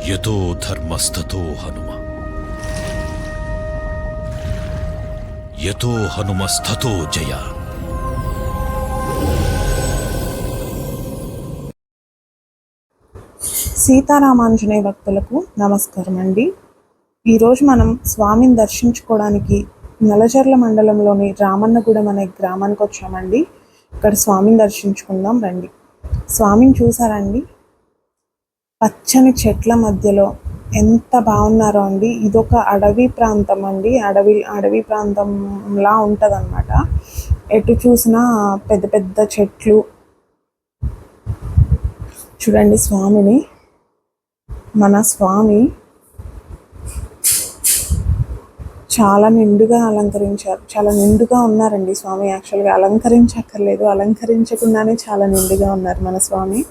యతో ధర్మస్తతో హనుమ, యతో హనుమస్తతో జయ. సీతారామాంజనేయ భక్తులకు నమస్కారం అండి. ఈరోజు మనం స్వామిని దర్శించుకోవడానికి నలజర్ల మండలంలోని రామన్నగూడెం అనే గ్రామానికి వచ్చామండి. ఇక్కడ స్వామిని దర్శించుకుందాం రండి. స్వామిని చూసారండి, పచ్చని చెట్ల మధ్యలో ఎంత బాగున్నారో అండి. ఇదొక అడవి ప్రాంతం అండి, అడవి ప్రాంతంలా ఉంటుంది అన్నమాట. ఎటు చూసినా పెద్ద పెద్ద చెట్లు. చూడండి స్వామిని, మన స్వామి చాలా నిండుగా అలంకరించారు. చాలా నిండుగా ఉన్నారండి స్వామి. యాక్చువల్గా అలంకరించక్కర్లేదు, అలంకరించకుండానే చాలా నిండుగా ఉన్నారు మన స్వామి.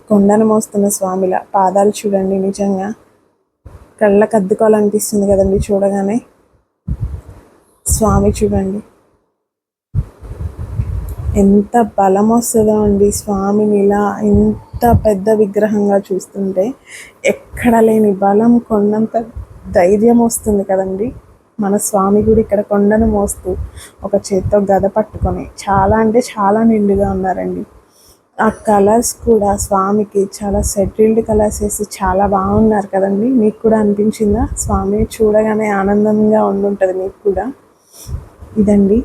కొండను మోస్తున్న స్వామిలా పాదాలు చూడండి, నిజంగా కళ్ళకు అద్దుకోవాలనిపిస్తుంది కదండి చూడగానే. స్వామి చూడండి ఎంత బలం వస్తుందో అండి స్వామిని ఇలా ఇంత పెద్ద విగ్రహంగా చూస్తుంటే. ఎక్కడ లేని బలం, కొండంత ధైర్యం వస్తుంది కదండి. మన స్వామి కూడా ఇక్కడ కొండను మోస్తూ ఒక చేత్తో గద పట్టుకొని చాలా అంటే చాలా నిండుగా ఉన్నారండి. ఆ కలర్స్ కూడా స్వామికి చాలా సెటిల్డ్ కలర్స్ వేసి చాలా బాగున్నారు కదండి. మీకు కూడా అనిపించిందా? స్వామిని చూడగానే ఆనందంగా ఉండుంటుంది మీకు కూడా. ఇదండి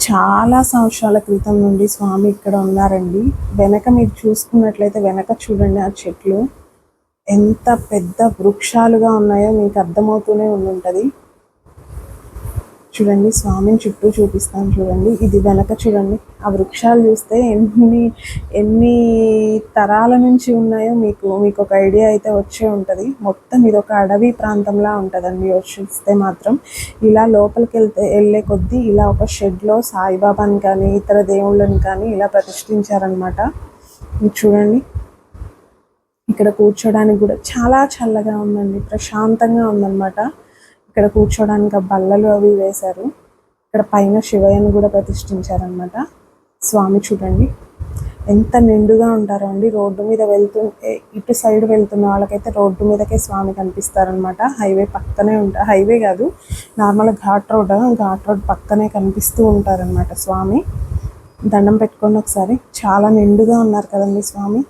చాలా సంవత్సరాల క్రితం నుండి స్వామి ఇక్కడ ఉన్నారండి. వెనక మీరు చూసుకున్నట్లయితే వెనక చూడండి, ఆ చెట్లు ఎంత పెద్ద వృక్షాలుగా ఉన్నాయో మీకు అర్థమవుతూనే ఉండుంటుంది. చూడండి స్వామిని చుట్టూ చూపిస్తాను చూడండి. ఇది వెనక చూడండి, ఆ వృక్షాలు చూస్తే ఎన్ని తరాల నుంచి ఉన్నాయో మీకు ఒక ఐడియా అయితే వచ్చే ఉంటుంది. మొత్తం ఇది ఒక అడవి ప్రాంతంలా ఉంటుందండి. చూస్తే మాత్రం ఇలా లోపలికి వెళ్ళే కొద్దీ ఇలా ఒక షెడ్లో సాయిబాబాని కానీ ఇతర దేవుళ్ళని కానీ ఇలా ప్రతిష్ఠించారనమాట. చూడండి, ఇక్కడ కూర్చోడానికి కూడా చాలా చల్లగా ఉందండి, ప్రశాంతంగా ఉందన్నమాట. ఇక్కడ కూర్చోడానికి బల్లలు అవి వేశారు. ఇక్కడ పైన శివయ్యను కూడా ప్రతిష్ఠించారనమాట. స్వామి చూడండి ఎంత నిండుగా ఉంటారో అండి. రోడ్డు మీద ఇటు సైడ్ వెళ్తున్న వాళ్ళకైతే రోడ్డు మీదకే స్వామి కనిపిస్తారనమాట. హైవే పక్కనే ఉంటారు, హైవే కాదు నార్మల్ ఘాట్ రోడ్ పక్కనే కనిపిస్తూ ఉంటారనమాట స్వామి. దండం పెట్టుకోండి ఒకసారి. చాలా నిండుగా ఉన్నారు కదండి స్వామి.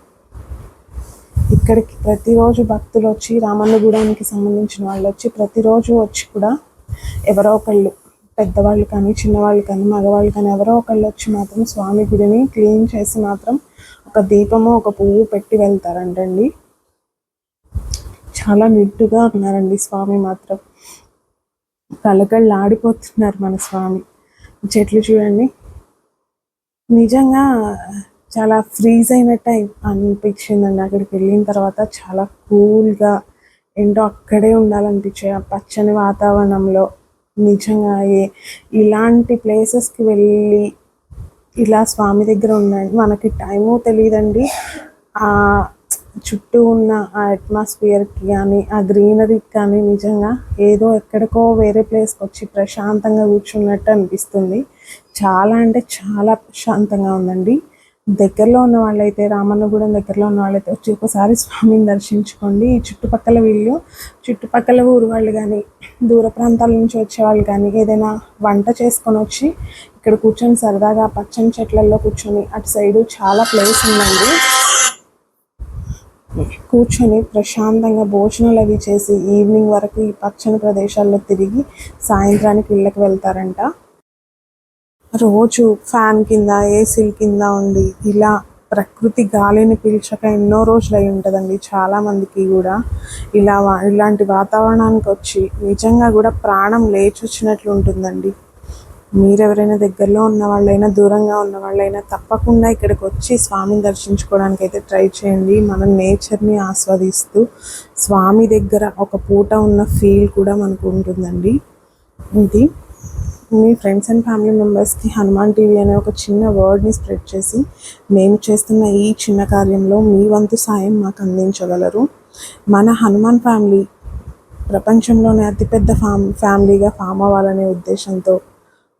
ఇక్కడికి ప్రతిరోజు భక్తులు వచ్చి, రామన్నగూడానికి సంబంధించిన వాళ్ళు వచ్చి ప్రతిరోజు వచ్చి కూడా ఎవరో ఒకళ్ళు, పెద్దవాళ్ళు కానీ చిన్నవాళ్ళు కానీ మగవాళ్ళు కానీ ఎవరో ఒకళ్ళు వచ్చి మాత్రం స్వామి గుడిని క్లీన్ చేసి మాత్రం ఒక దీపము ఒక పువ్వు పెట్టి వెళ్తారంటండి. చాలా నిండుగా ఉన్నారండి స్వామి మాత్రం. కళకళ్ళు ఆడిపోతున్నారు మన స్వామి. చెట్లు చూడండి, నిజంగా చాలా ఫ్రీజ్ అయినట్టు అనిపించిందండి. అక్కడికి వెళ్ళిన తర్వాత చాలా కూల్గా ఏంటో అక్కడే ఉండాలనిపించాయి ఆ పచ్చని వాతావరణంలో. నిజంగా ఇలాంటి ప్లేసెస్కి వెళ్ళి ఇలా స్వామి దగ్గర ఉండండి, మనకి టైము తెలియదండి. ఆ చుట్టూ ఉన్న ఆ అట్మాస్ఫియర్కి కానీ ఆ గ్రీనరీకి కానీ నిజంగా ఏదో ఎక్కడికో వేరే ప్లేస్కి వచ్చి ప్రశాంతంగా కూర్చున్నట్టు అనిపిస్తుంది. చాలా అంటే చాలా ప్రశాంతంగా ఉందండి. దగ్గరలో ఉన్న వాళ్ళైతే, రామన్నగూడెం దగ్గరలో ఉన్న వాళ్ళైతే వచ్చి ఒకసారి స్వామిని దర్శించుకోండి. ఈ చుట్టుపక్కల ఊరు వాళ్ళు కానీ దూర ప్రాంతాల నుంచి వచ్చేవాళ్ళు కానీ ఏదైనా వంట చేసుకొని వచ్చి ఇక్కడ కూర్చొని సరదాగా పచ్చని చెట్లలో కూర్చొని, అటు సైడు చాలా ప్లేస్ ఉందండి, కూర్చొని ప్రశాంతంగా భోజనాలు అవి చేసి ఈవినింగ్ వరకు ఈ పచ్చని ప్రదేశాల్లో తిరిగి సాయంత్రానికి ఇళ్ళకి వెళ్తారంట. రోజు ఫ్యాన్ కింద ఏసీల కింద ఉండి ఇలా ప్రకృతి గాలిని పీల్చక ఎన్నో రోజులు అయి ఉంటుందండి చాలామందికి కూడా. ఇలాంటి వాతావరణానికి వచ్చి నిజంగా కూడా ప్రాణం లేచొచ్చినట్లు ఉంటుందండి. మీరెవరైనా దగ్గరలో ఉన్న వాళ్ళైనా దూరంగా ఉన్న వాళ్ళైనా తప్పకుండా ఇక్కడికి వచ్చి స్వామిని దర్శించుకోవడానికి అయితే ట్రై చేయండి. మనం నేచర్ని ఆస్వాదిస్తూ స్వామి దగ్గర ఒక పూట ఉన్న ఫీల్ కూడా మనకు ఉంటుందండి. ఇది మీ ఫ్రెండ్స్ అండ్ ఫ్యామిలీ మెంబర్స్కి హనుమాన్ టీవీ అనే ఒక చిన్న వర్డ్ని స్ప్రెడ్ చేసి మేము చేస్తున్న ఈ చిన్న కార్యంలో మీ వంతు సాయం మాకు అందించగలరు. మన హనుమాన్ ఫ్యామిలీ ప్రపంచంలోనే అతిపెద్ద ఫ్యామిలీగా ఫామ్ అవ్వాలనే ఉద్దేశంతో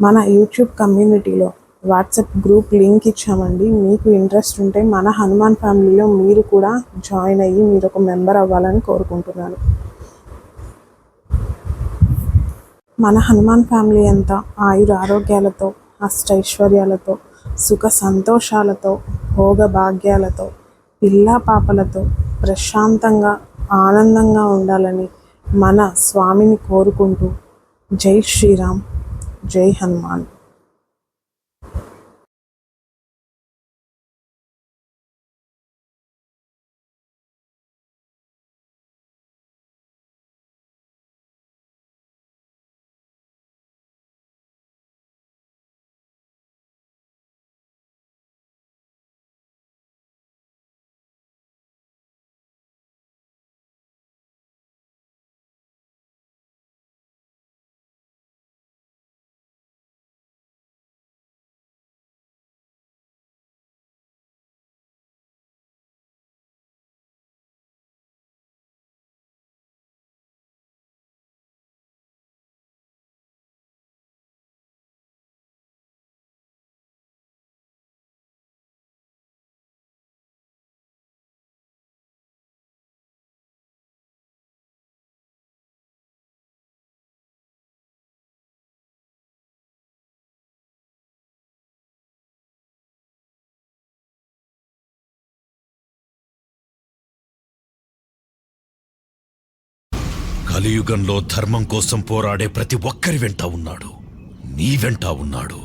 మన యూట్యూబ్ కమ్యూనిటీలో వాట్సాప్ గ్రూప్ లింక్ ఇచ్చామండి. మీకు ఇంట్రెస్ట్ ఉంటే మన హనుమాన్ ఫ్యామిలీలో మీరు కూడా జాయిన్ అయ్యి మీరు ఒక మెంబర్ అవ్వాలని కోరుకుంటున్నాను. మన హనుమాన్ ఫ్యామిలీ అంతా ఆయుర ఆరోగ్యాలతో, అష్టైశ్వర్యాలతో, సుఖ సంతోషాలతో, భోగ భాగ్యాలతో, పిల్లా పాపలతో ప్రశాంతంగా ఆనందంగా ఉండాలని మన స్వామిని కోరుకుంటూ జై శ్రీరామ్, జై హనుమాన్. కలియుగంలో ధర్మం కోసం పోరాడే ప్రతి ఒక్కరి వెంట ఉన్నాడు. నీ వెంట ఉన్నాడు.